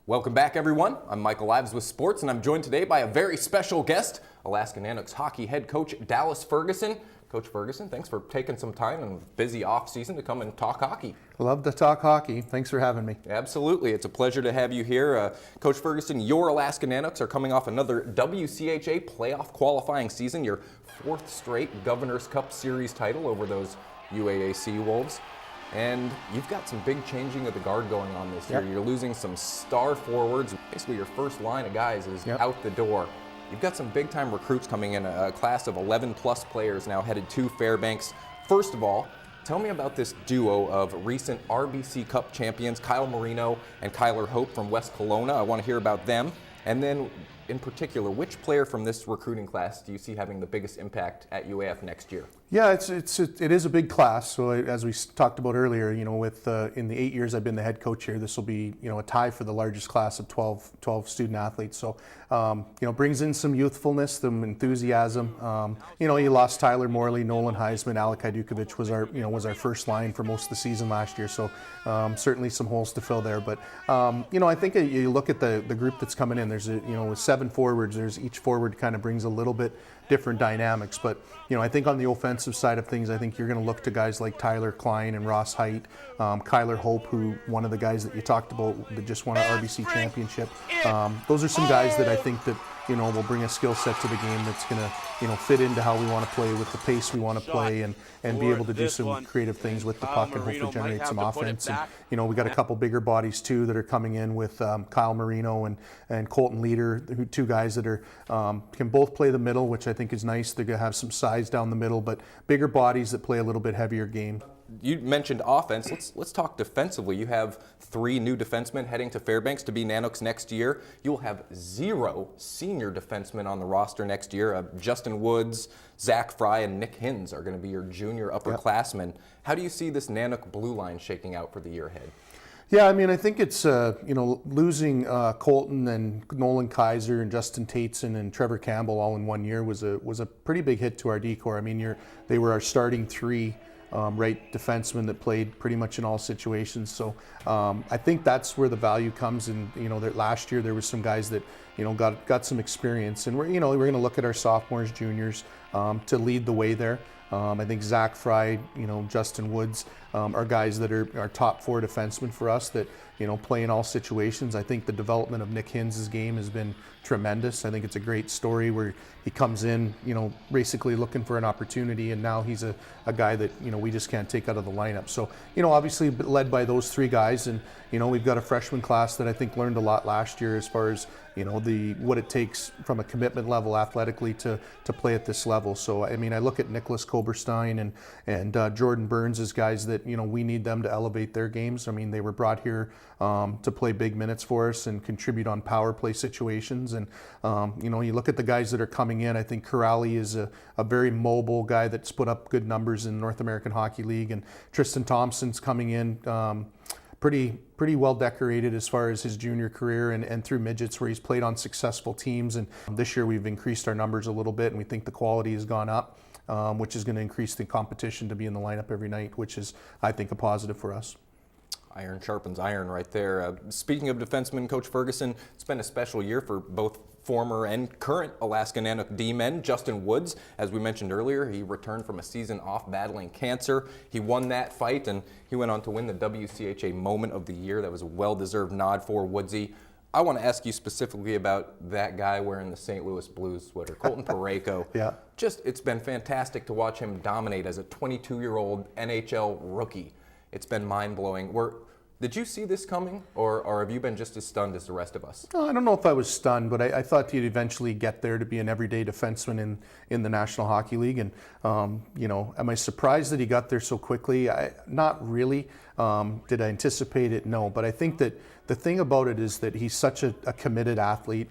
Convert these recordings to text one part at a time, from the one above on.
Welcome back, everyone. I'm Micheal Ives with Sports, and I'm joined today by a very special guest, Alaska Nanooks hockey head coach Dallas Ferguson. Coach Ferguson, thanks for taking some time in a busy off-season to come and talk hockey. Love to talk hockey. Thanks for having me. Absolutely. It's a pleasure to have you here. Coach Ferguson, your Alaska Nanooks are coming off another WCHA playoff qualifying season, your fourth straight Governor's Cup Series title over those UAAC Wolves. And you've got some big changing of the guard going on this year. You're losing some star forwards. Basically, your first line of guys is out the door. You've got some big-time recruits coming in, a class of 11-plus players now headed to Fairbanks. First of all, tell me about this duo of recent RBC Cup champions, Kyle Marino and Kyler Hope from West Kelowna. I want to hear about them. And then, in particular, which player from this recruiting class do you see having the biggest impact at UAF next year? Yeah, it is a big class. So as we talked about earlier, with in the 8 years I've been the head coach here, this will be a tie for the largest class of 12 student athletes. So brings in some youthfulness, some enthusiasm. You lost Tyler Morley, Nolan Heisman, Alec Idukovic was our first line for most of the season last year. So certainly some holes to fill there. But I think you look at the group that's coming in. There's with 7 forwards. There's each forward kind of brings a little bit different dynamics, but I think on the offensive side of things, I think you're going to look to guys like Tyler Klein and Ross Height, Kyler Hope, who one of the guys that you talked about that just won an RBC championship. Those are some guys that I think that will bring a skill set to the game that's going to fit into how we want to play with the pace we want to play and be able to do some creative things with the puck and hopefully generate some offense. And we got a couple bigger bodies too that are coming in with Kyle Marino and Colton Leader, two guys that are can both play the middle, which I think is nice. They're going to have some size down the middle, but bigger bodies that play a little bit heavier game. You mentioned offense. Let's talk defensively. You have 3 new defensemen heading to Fairbanks to be Nanooks next year. You will have 0 senior defensemen on the roster next year. Justin Woods, Zach Fry, and Nick Hins are going to be your junior upperclassmen. How do you see this Nanook blue line shaking out for the year ahead? Yeah, I think it's losing Colton and Nolan Kaiser and Justin Tateson and Trevor Campbell all in 1 year was a pretty big hit to our D-corps. They were our starting 3 right defensemen that played pretty much in all situations. So I think that's where the value comes. And that last year there was some guys that got some experience, and we're going to look at our sophomores, juniors to lead the way there. I think Zach Fry, Justin Woods are guys that are our top 4 defensemen for us that play in all situations. I think the development of Nick Hins' game has been tremendous. I think it's a great story where he comes in, basically looking for an opportunity, and now he's a guy that we just can't take out of the lineup. So obviously led by those 3 guys, and we've got a freshman class that I think learned a lot last year as far as what it takes from a commitment level athletically to play at this level. So I look at Nicholas Koberstein and Jordan Burns as guys that we need them to elevate their games. They were brought here to play big minutes for us and contribute on power play situations. And you look at the guys that are coming in. I think Corrali is a very mobile guy that's put up good numbers in North American Hockey League, and Tristan Thompson's coming in. Pretty well decorated as far as his junior career and through midgets where he's played on successful teams. And this year we've increased our numbers a little bit, and we think the quality has gone up, which is going to increase the competition to be in the lineup every night, which is, I think, a positive for us. Iron sharpens iron right there. Speaking of defensemen, Coach Ferguson, it's been a special year for both former and current Alaska Nanook D-men. Justin Woods, as we mentioned earlier, he returned from a season off battling cancer. He won that fight, and he went on to win the WCHA Moment of the Year. That was a well-deserved nod for Woodsy. I want to ask you specifically about that guy wearing the St. Louis Blues sweater, Colton Parayko. It's been fantastic to watch him dominate as a 22-year-old NHL rookie. It's been mind-blowing. Did you see this coming, or have you been just as stunned as the rest of us? I don't know if I was stunned, but I thought he'd eventually get there to be an everyday defenseman in the National Hockey League. And, am I surprised that he got there so quickly? Not really. Did I anticipate it? No. But I think that the thing about it is that he's such a committed athlete.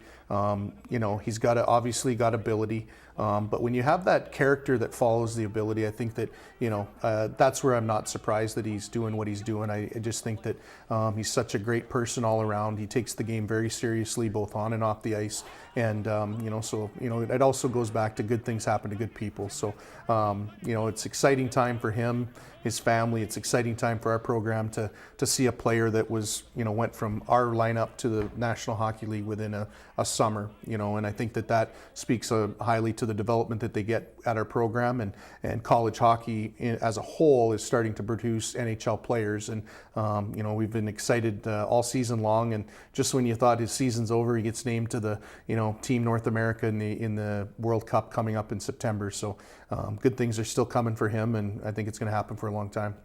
He's obviously got ability. But when you have that character that follows the ability, I think that, that's where I'm not surprised that he's doing what he's doing. I just think that he's such a great person all around. He takes the game very seriously, both on and off the ice. And, it also goes back to good things happen to good people. So, it's exciting time for him. his family. It's exciting time for our program to see a player that was, went from our lineup to the National Hockey League within a summer, and I think that speaks highly to the development that they get at our program, and college hockey as a whole is starting to produce NHL players, and we've been excited all season long, and just when you thought his season's over, he gets named to the Team North America in the World Cup coming up in September. So good things are still coming for him, and I think it's going to happen for a long time.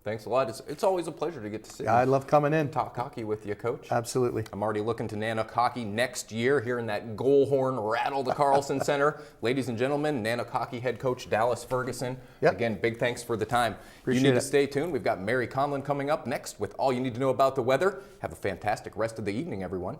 Thanks a lot. It's always a pleasure to get to see you. I love coming in. Talk hockey with you, Coach. Absolutely. I'm already looking to Nanook hockey next year, hearing that goal horn rattle the Carlson Center. Ladies and gentlemen, Nanook hockey head coach Dallas Ferguson. Yep. Again, big thanks for the time. Appreciate you need it. to stay tuned. We've got Mary Conlon coming up next with all you need to know about the weather. Have a fantastic rest of the evening, everyone.